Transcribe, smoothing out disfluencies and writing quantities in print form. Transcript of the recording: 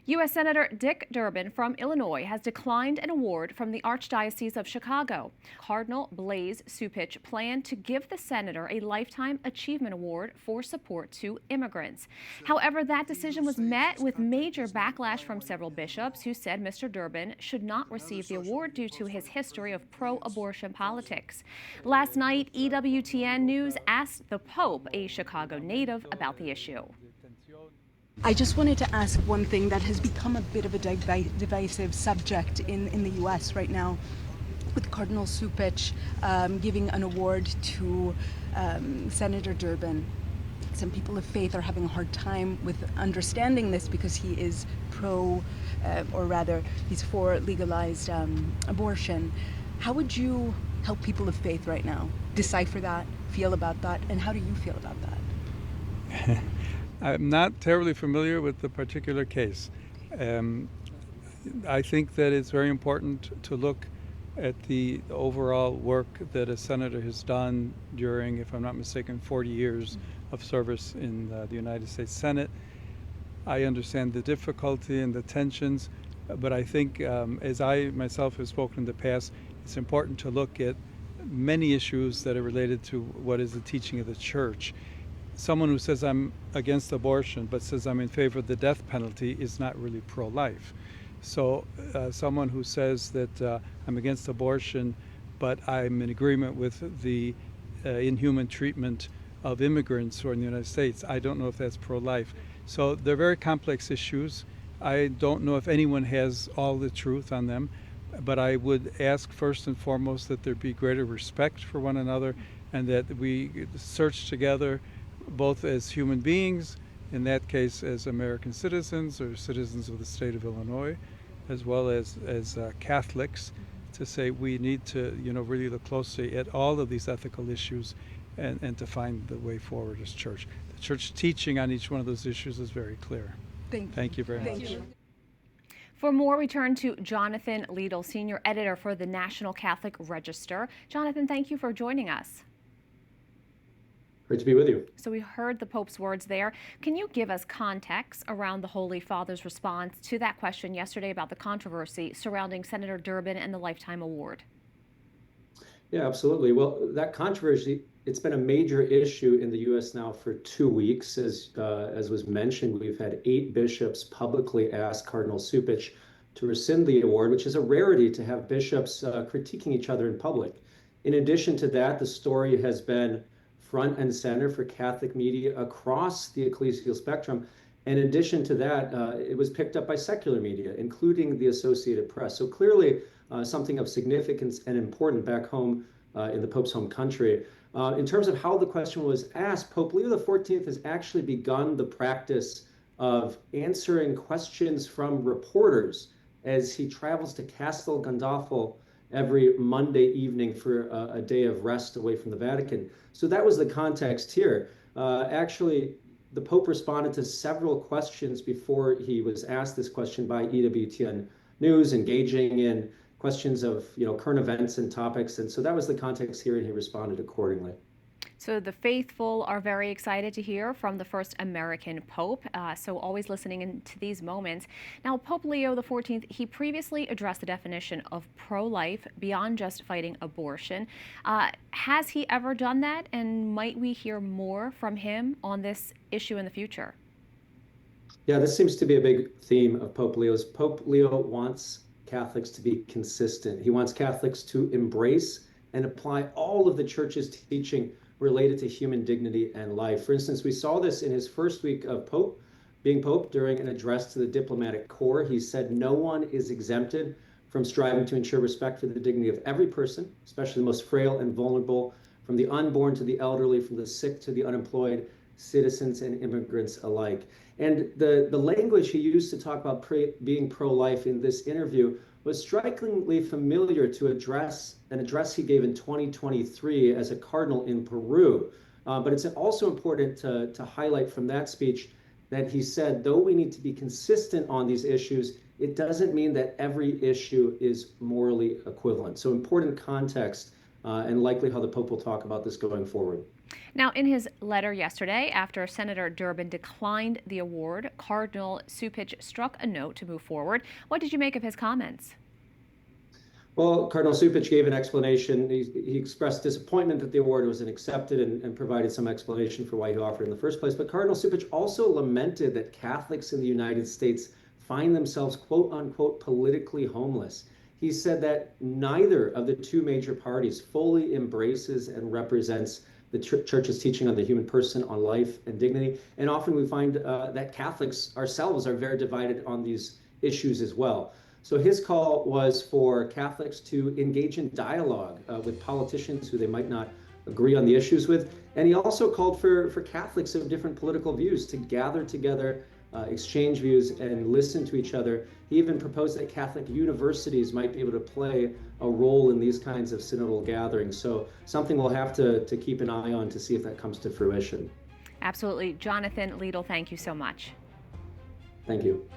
U.S. Senator Dick Durbin from Illinois has declined an award from the Archdiocese of Chicago. Cardinal Blase Cupich planned to give the senator a Lifetime Achievement Award for support to immigrants. However, that decision was met with major backlash from several bishops who said Mr. Durbin should not receive the award due to his history of pro-abortion politics. Last night, EWTN News asked the Pope, a Chicago native, about the issue. I just wanted to ask one thing that has become a bit of a divisive subject in the U.S. right now, with Cardinal Cupich giving an award to Senator Durbin. Some people of faith are having a hard time with understanding this because he is he's for legalized abortion. How would you help people of faith right now decipher that, feel about that, and how do you feel about that? I'm not terribly familiar with the particular case. I think that it's very important to look at the overall work that a senator has done during, if I'm not mistaken, 40 years of service in the United States Senate. I understand the difficulty and the tensions, but I think, as I myself have spoken in the past, it's important to look at many issues that are related to what is the teaching of the Church. Someone who says I'm against abortion but says I'm in favor of the death penalty is not really pro-life. So someone who says that I'm against abortion but I'm in agreement with the inhuman treatment of immigrants who are in the United States, I don't know if that's pro-life. So they're very complex issues. I don't know if anyone has all the truth on them, but I would ask first and foremost that there be greater respect for one another and that we search together both as human beings, in that case as American citizens or citizens of the state of Illinois, as well as Catholics, to say we need to really look closely at all of these ethical issues and to find the way forward as church. The church teaching on each one of those issues is very clear. Thank you very much. For more, we turn to Jonathan Liedl, senior editor for the National Catholic Register. Jonathan, thank you for joining us. Great to be with you. So we heard the Pope's words there. Can you give us context around the Holy Father's response to that question yesterday about the controversy surrounding Senator Durbin and the Lifetime Award? Yeah, absolutely. Well, that controversy, it's been a major issue in the U.S. now for 2 weeks. As was mentioned, we've had 8 bishops publicly ask Cardinal Cupich to rescind the award, which is a rarity to have bishops critiquing each other in public. In addition to that, the story has been front and center for Catholic media across the ecclesial spectrum. In addition to that, it was picked up by secular media, including the Associated Press. So clearly something of significance and important back home in the Pope's home country. In terms of how the question was asked, Pope Leo XIV has actually begun the practice of answering questions from reporters as he travels to Castel Gandolfo every Monday evening for a day of rest away from the Vatican. So that was the context here. Actually, the Pope responded to several questions before he was asked this question by EWTN News, engaging in questions of current events and topics. And so that was the context here, and he responded accordingly. So the faithful are very excited to hear from the first American Pope, so always listening into these moments. Now, Pope Leo XIV, he previously addressed the definition of pro-life beyond just fighting abortion. Has he ever done that, and might we hear more from him on this issue in the future? Yeah, this seems to be a big theme of Pope Leo's. Pope Leo wants Catholics to be consistent. He wants Catholics to embrace and apply all of the Church's teaching related to human dignity and life. For instance, we saw this in his first week of being Pope during an address to the diplomatic corps. He said no one is exempted from striving to ensure respect for the dignity of every person, especially the most frail and vulnerable, from the unborn to the elderly, from the sick to the unemployed, citizens and immigrants alike. And the language he used to talk about being pro-life in this interview was strikingly familiar to an address he gave in 2023 as a cardinal in Peru. But it's also important to highlight from that speech that he said, though we need to be consistent on these issues, it doesn't mean that every issue is morally equivalent. So important context and likely how the Pope will talk about this going forward. Now, in his letter yesterday, after Senator Durbin declined the award, Cardinal Cupich struck a note to move forward. What did you make of his comments? Well, Cardinal Cupich gave an explanation. He expressed disappointment that the award wasn't accepted and provided some explanation for why he offered it in the first place. But Cardinal Cupich also lamented that Catholics in the United States find themselves, quote unquote, politically homeless. He said that neither of the two major parties fully embraces and represents the Church's teaching on the human person, on life and dignity. And often we find that Catholics ourselves are very divided on these issues as well. So his call was for Catholics to engage in dialogue with politicians who they might not agree on the issues with. And he also called for Catholics of different political views to gather together, exchange views, and listen to each other. He even proposed that Catholic universities might be able to play a role in these kinds of synodal gatherings. So something we'll have to keep an eye on to see if that comes to fruition. Absolutely. Jonathan Liedl, thank you so much. Thank you.